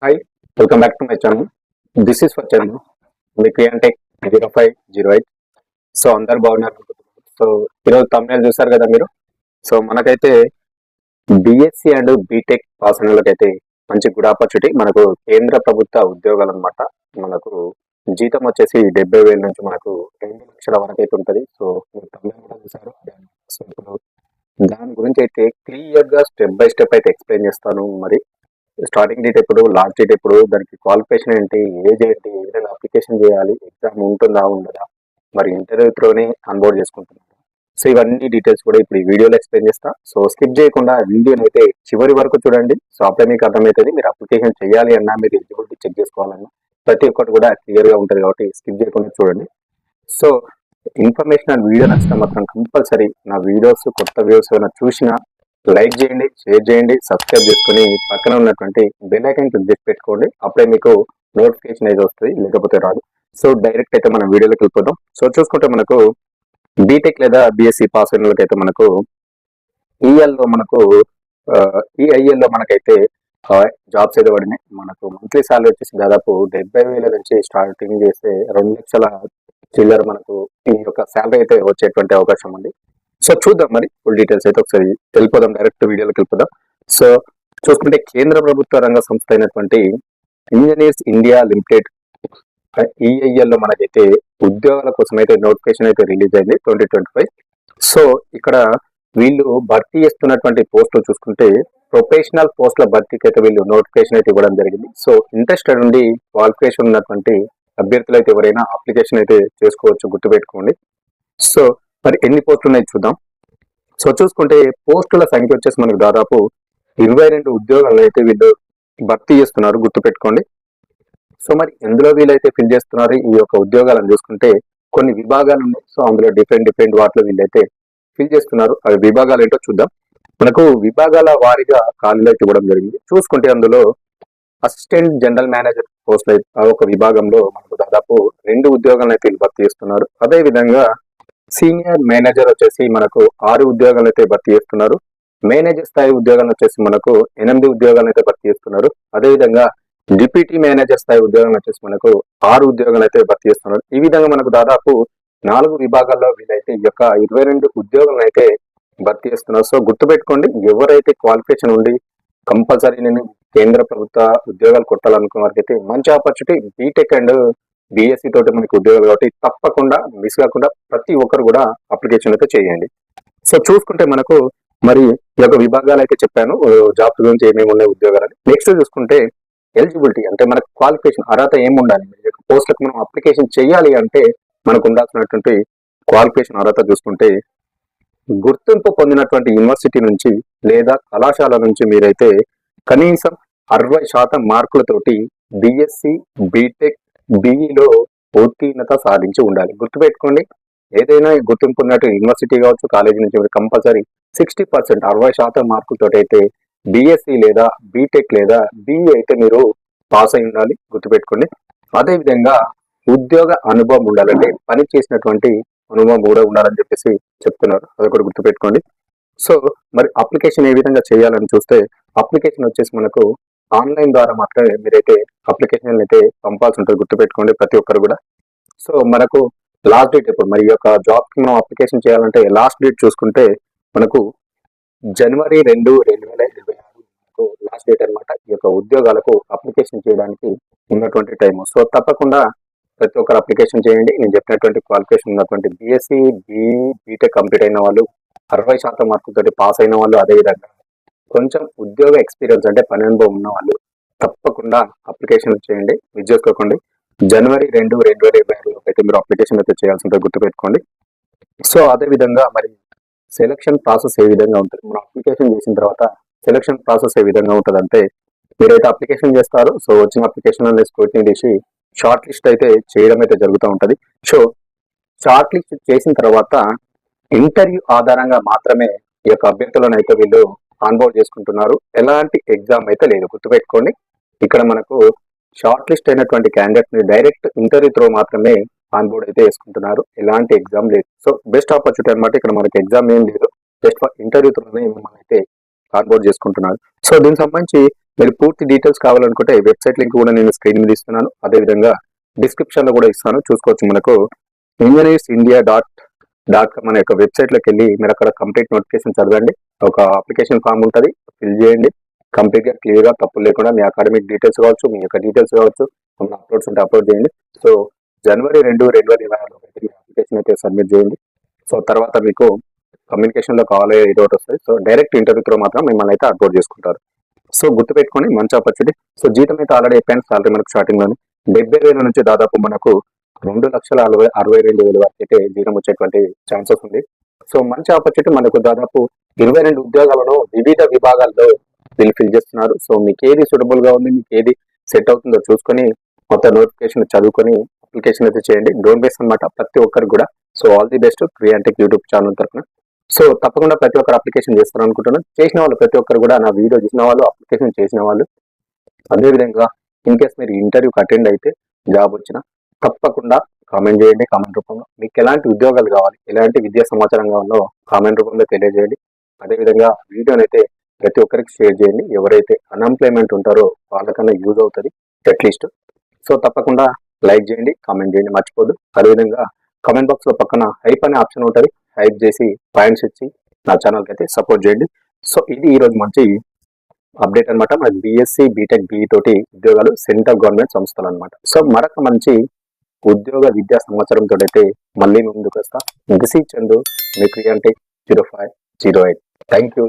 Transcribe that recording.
Hi, welcome back to my channel. This is for Chandu, మీ క్రియాంటెక్ 0508. So అందరు బాగున్నారు. సో ఈరోజు తమిళ చూసారు కదా మీరు. సో మనకైతే బిఎస్సి అండ్ బీటెక్ పాస్ అయిన వాళ్ళకైతే మంచి గుడ్ ఆపర్చునిటీ. మనకు కేంద్ర ప్రభుత్వ ఉద్యోగాలు అనమాట. మనకు జీతం వచ్చేసి 70,000 నుంచి మనకు 2 లక్షల వరకు అయితే ఉంటుంది. సో మీరు తమిళ కూడా చూసారు. సో ఇప్పుడు దాని గురించి అయితే క్లియర్ గా స్టెప్ బై స్టెప్ అయితే ఎక్స్ప్లెయిన్ చేస్తాను. మరి స్టార్టింగ్ డేట్ ఎప్పుడు, లాస్ట్ డేట్ ఎప్పుడు, దానికి క్వాలిఫికేషన్ ఏంటి, ఏజ్ ఏంటి, ఏ విధంగా అప్లికేషన్ చేయాలి, ఎగ్జామ్ ఉంటుందా ఉండదా, మరి ఇంటర్వ్యూ త్రోనే అన్బోర్డ్ చేసుకుంటున్నాను. సో ఇవన్నీ డీటెయిల్స్ కూడా ఇప్పుడు ఈ వీడియోలో ఎక్స్ప్లెయిన్ చేస్తా. సో స్కిప్ చేయకుండా వీడియోని అయితే చివరి వరకు చూడండి. సో అప్పుడే మీకు అర్థమవుతుంది. మీరు అప్లికేషన్ చేయాలి అన్నా, మీరు ఎలిజిబిలిటీ చెక్ చేసుకోవాలన్నా ప్రతి ఒక్కటి కూడా క్లియర్ గా ఉంటుంది. కాబట్టి స్కిప్ చేయకుండా చూడండి. సో ఇన్ఫర్మేషన్ అండ్ వీడియో నచ్చితే మాత్రం కంపల్సరీ నా వీడియోస్, కొత్త వీడియోస్ ఏమైనా చూసినా లైక్ చేయండి, షేర్ చేయండి, సబ్స్క్రైబ్ చేసుకుని పక్కన ఉన్నటువంటి బెల్ ఐకాన్ క్లిక్ చేసి పెట్టుకోండి. అప్పుడే మీకు నోటిఫికేషన్ అయితే వస్తుంది, లేకపోతే రాదు. సో డైరెక్ట్ అయితే మనం వీడియోలోకి వెళ్ళిపోదాం. సో చూసుకుంటే మనకు బీటెక్ లేదా బిఎస్సి పాస్ అయిన వాళ్ళకైతే మనకు ఈఎల్లో మనకు ఈఐఎల్లో మనకైతే జాబ్స్ అయితే పడినాయి. మనకు మంత్లీ సాలరీ వచ్చేసి దాదాపు 70,000 నుంచి స్టార్టింగ్ చేస్తే 2 లక్షల చిల్లర మనకు ఈ యొక్క శాలరీ అయితే వచ్చేటువంటి అవకాశం ఉంది. సో చూద్దాం మరి ఫుల్ డీటెయిల్స్ అయితే ఒకసారి వెళ్ళిపోదాం, డైరెక్ట్ వీడియోలోకి వెళ్ళిపోదాం. సో చూసుకుంటే కేంద్ర ప్రభుత్వ రంగ సంస్థ అయినటువంటి ఇంజనీర్స్ ఇండియా లిమిటెడ్ ఈఐఎల్ లో మనకైతే ఉద్యోగాల కోసం అయితే నోటిఫికేషన్ అయితే రిలీజ్ అయింది 2025. సో ఇక్కడ వీళ్ళు భర్తీ చేస్తున్నటువంటి పోస్టులు చూసుకుంటే ప్రొఫెషనల్ పోస్టుల భర్తీకి అయితే వీళ్ళు నోటిఫికేషన్ అయితే ఇవ్వడం జరిగింది. సో ఇంట్రెస్టెడ్ ఉండి క్వాలిఫికేషన్ ఉన్నటువంటి అభ్యర్థులు అయితే ఎవరైనా అప్లికేషన్ అయితే చేసుకోవచ్చు, గుర్తుపెట్టుకోండి. సో మరి ఎన్ని పోస్టులు ఉన్నాయి చూద్దాం. సో చూసుకుంటే పోస్టుల సంఖ్య వచ్చేసి మనకు దాదాపు 22 ఉద్యోగాలు అయితే వీళ్ళు భర్తీ చేస్తున్నారు, గుర్తుపెట్టుకోండి. సో మరి ఎందులో వీళ్ళైతే ఫిల్ చేస్తున్నారు ఈ యొక్క ఉద్యోగాలను చూసుకుంటే కొన్ని విభాగాలు ఉన్నాయి. సో అందులో డిఫరెంట్ వాటిలో వీళ్ళైతే ఫిల్ చేస్తున్నారు. అవి విభాగాలు ఏంటో చూద్దాం. మనకు విభాగాల వారీగా ఖాళీలు అయితే ఇవ్వడం జరిగింది. చూసుకుంటే అందులో అసిస్టెంట్ జనరల్ మేనేజర్ పోస్ట్ అయితే ఒక విభాగంలో మనకు దాదాపు 2 ఉద్యోగాలను అయితే వీళ్ళు భర్తీ చేస్తున్నారు. అదే విధంగా సీనియర్ మేనేజర్ వచ్చేసి మనకు 6 ఉద్యోగాలు అయితే భర్తీ చేస్తున్నారు. మేనేజర్ స్థాయి ఉద్యోగాలు వచ్చేసి మనకు 8 ఉద్యోగాలు అయితే భర్తీ చేస్తున్నారు. అదేవిధంగా డిప్యూటీ మేనేజర్ స్థాయి ఉద్యోగాలు వచ్చేసి మనకు 6 ఉద్యోగాలు అయితే భర్తీ చేస్తున్నారు. ఈ విధంగా మనకు దాదాపు 4 విభాగాల్లో వీళ్ళైతే ఈ యొక్క 22 ఉద్యోగాలను అయితే భర్తీ చేస్తున్నారు. సో గుర్తుపెట్టుకోండి, ఎవరైతే క్వాలిఫికేషన్ ఉండి కంపల్సరీ నేను కేంద్ర ప్రభుత్వ ఉద్యోగాలు కొట్టాలనుకున్న వారికి అయితే మంచి ఆపర్చునిటీ. బీటెక్ అండ్ బిఎస్సి తోటి మనకి ఉద్యోగాలు కాబట్టి తప్పకుండా మిస్ కాకుండా ప్రతి ఒక్కరు కూడా అప్లికేషన్ అయితే చేయండి. సో చూసుకుంటే మనకు మరి ఈ యొక్క విభాగాలు అయితే చెప్పాను, జాబ్స్ గురించి ఏమేమి ఉన్నాయి ఉద్యోగాలని. నెక్స్ట్ చూసుకుంటే ఎలిజిబిలిటీ అంటే మనకు క్వాలిఫికేషన్ అర్హత ఏమి ఉండాలి, పోస్టులకు మనం అప్లికేషన్ చేయాలి అంటే మనకు ఉండాల్సినటువంటి క్వాలిఫికేషన్ అర్హత చూసుకుంటే గుర్తింపు పొందినటువంటి యూనివర్సిటీ నుంచి లేదా కళాశాల నుంచి మీరైతే కనీసం 60% మార్కులతోటి బిఎస్సి, బీటెక్, బిఈలో ఉత్తీర్ణత సాధించి ఉండాలి. గుర్తుపెట్టుకోండి, ఏదైనా గుర్తింపు ఉన్నట్టు యూనివర్సిటీ కావచ్చు, కాలేజీ నుంచి కంపల్సరీ 60% 60% మార్కులతో అయితే బిఎస్సి లేదా బీటెక్ లేదా బిఈ అయితే మీరు పాస్ అయి ఉండాలి, గుర్తుపెట్టుకోండి. అదేవిధంగా ఉద్యోగ అనుభవం ఉండాలంటే పని చేసినటువంటి అనుభవం కూడా ఉండాలని చెప్పేసి చెప్తున్నారు, అది కూడా గుర్తుపెట్టుకోండి. సో మరి అప్లికేషన్ ఏ విధంగా చేయాలని చూస్తే అప్లికేషన్ వచ్చేసి మనకు ఆన్లైన్ ద్వారా మాత్రమే మీరైతే అప్లికేషన్ అయితే పంపాల్సి ఉంటుంది, గుర్తుపెట్టుకోండి ప్రతి ఒక్కరు కూడా. సో మనకు లాస్ట్ డేట్ ఎప్పుడు మరి ఈ యొక్క జాబ్ కి మనం అప్లికేషన్ చేయాలంటే లాస్ట్ డేట్ చూసుకుంటే మనకు జనవరి 2, 2026 లాస్ట్ డేట్ అనమాట. ఈ యొక్క ఉద్యోగాలకు అప్లికేషన్ చేయడానికి ఉన్నటువంటి టైం. సో తప్పకుండా ప్రతి ఒక్కరు అప్లికేషన్ చేయండి. నేను చెప్పినటువంటి క్వాలిఫికేషన్ ఉన్నటువంటి బిఎస్సి, బీటెక్ కంప్లీట్ అయిన వాళ్ళు, 60% మార్కులతో పాస్ అయిన వాళ్ళు, అదేవిధంగా కొంచెం ఉద్యోగ ఎక్స్పీరియన్స్ అంటే పని అనుభవం ఉన్న వాళ్ళు తప్పకుండా అప్లికేషన్ చేయండి, మిస్ చేసుకోకండి. జనవరి 2, 2026 అయితే మీరు అప్లికేషన్ అయితే చేయాల్సి ఉంటుంది, గుర్తుపెట్టుకోండి. సో అదేవిధంగా మరి సెలక్షన్ ప్రాసెస్ ఏ విధంగా ఉంటుంది, మనం అప్లికేషన్ చేసిన తర్వాత సెలక్షన్ ప్రాసెస్ ఏ విధంగా ఉంటుంది అంటే మీరైతే అప్లికేషన్ చేస్తారు. సో వచ్చిన అప్లికేషన్ అనేది స్క్రూటినీ చేసి షార్ట్ లిస్ట్ అయితే చేయడం అయితే జరుగుతూ ఉంటుంది. సో షార్ట్ లిస్ట్ చేసిన తర్వాత ఇంటర్వ్యూ ఆధారంగా మాత్రమే ఈ యొక్క అభ్యర్థులను అయితే వీళ్ళు ఆన్బోర్డ్ చేసుకుంటున్నారు. ఎలాంటి ఎగ్జామ్ అయితే లేదు, గుర్తుపెట్టుకోండి. ఇక్కడ మనకు షార్ట్ లిస్ట్ అయినటువంటి క్యాండిడేట్ ని డైరెక్ట్ ఇంటర్వ్యూ త్రూ మాత్రమే ఆన్బోర్డ్ అయితే వేసుకుంటున్నారు, ఎలాంటి ఎగ్జామ్ లేదు. సో బెస్ట్ ఆపర్చునిటీ అనమాట. ఇక్కడ మనకి ఎగ్జామ్ ఏం లేదు, జస్ట్ ఇంటర్వ్యూ త్రూనే మిమ్మల్ని అయితే ఆన్బోర్డ్ చేసుకుంటున్నారు. సో దీనికి సంబంధించి మీరు పూర్తి డీటెయిల్స్ కావాలనుకుంటే వెబ్సైట్ లింక్ కూడా నేను స్క్రీన్ మీద ఇస్తున్నాను, అదేవిధంగా డిస్క్రిప్షన్ లో కూడా ఇస్తాను, చూసుకోవచ్చు. మనకు engineersindia.com అనే ఒక వెబ్సైట్ లోకి వెళ్ళి మీరు అక్కడ కంప్లీట్ నోటిఫికేషన్ చదవండి. ఒక అప్లికేషన్ ఫామ్ ఉంటుంది, ఫిల్ చేయండి. కంప్లీట్ గా క్లియర్ గా తప్పులు లేకుండా మీ అకాడమిక్ డీటెయిల్స్ కావచ్చు, మీ యొక్క డీటెయిల్స్ కావచ్చు, మన అప్లోడ్స్ ఉంటే అప్లోడ్ చేయండి. సో జనవరి 2, 2026 అయితే అప్లికేషన్ అయితే సబ్మిట్ చేయండి. సో తర్వాత మీకు కమ్యూనికేషన్ లో కావాలి ఏదో ఒకటి వస్తుంది. సో డైరెక్ట్ ఇంటర్వ్యూ త్రూ మాత్రం మిమ్మల్ని అయితే అప్లోడ్ చేసుకుంటారు. సో గుర్తుపెట్టుకొని మంచి ఆపర్చునిటీ. సో జీతం అయితే ఆల్రెడీ చెప్పాను, సాలరీ మనకు స్టార్టింగ్ లోనే 70,000 నుంచి దాదాపు మనకు 2,62,000 వరకు అయితే జీతం వచ్చేటువంటి ఛాన్సెస్ ఉంది. సో మంచి ఆపర్చునిటీ. మనకు దాదాపు 22 ఉద్యోగాలను వివిధ విభాగాల్లో వీళ్ళు ఫిల్ చేస్తున్నారు. సో మీకు ఏది సూటబుల్ గా ఉంది, మీకు ఏది సెట్ అవుతుందో చూసుకొని మొత్తం నోటిఫికేషన్ చదువుకొని అప్లికేషన్ అయితే చేయండి. డోంట్ వేస్ట్ అనమాట ప్రతి ఒక్కరికి కూడా. సో ఆల్ ది బెస్ట్ క్రియాంటెక్ యూట్యూబ్ ఛానల్ తరఫున. సో తప్పకుండా ప్రతి ఒక్కరు అప్లికేషన్ చేస్తారు అనుకుంటున్నాను. చేసిన వాళ్ళు ప్రతి ఒక్కరు కూడా, నా వీడియో చూసిన వాళ్ళు, అప్లికేషన్ చేసిన వాళ్ళు, అదేవిధంగా ఇన్ కేస్ మీరు ఇంటర్వ్యూకి అటెండ్ అయితే జాబ్ వచ్చినా తప్పకుండా కామెంట్ చేయండి. కామెంట్ రూపంలో మీకు ఎలాంటి ఉద్యోగాలు కావాలి, ఎలాంటి విద్యా సమాచారం కావాలో కామెంట్ రూపంలో తెలియజేయండి. అదేవిధంగా వీడియోని అయితే ప్రతి ఒక్కరికి షేర్ చేయండి. ఎవరైతే అన్ఎంప్లాయ్మెంట్ ఉంటారో వాళ్ళకన్నా యూజ్ అవుతుంది అట్లీస్ట్. సో తప్పకుండా లైక్ చేయండి, కామెంట్ చేయండి, మర్చిపోదు. అదేవిధంగా కామెంట్ బాక్స్ లో పక్కన హైప్ అనే ఆప్షన్ ఉంటుంది, హైప్ చేసి పాయింట్స్ ఇచ్చి నా ఛానల్కి అయితే సపోర్ట్ చేయండి. సో ఇది ఈరోజు మంచి అప్డేట్ అనమాట. మనకి బీఎస్సీ బీటెక్ బీఈ తోటి ఉద్యోగాలు సెంట్రల్ గవర్నమెంట్ సంస్థలు అనమాట. సో మరొక మంచి ఉద్యోగ విద్యా సమాచారంతో అయితే మళ్ళీ ముందుకు వస్తా. దిస్ ఈజ్ చందు, మీ క్రియాంటెక్ 0508. Thank you.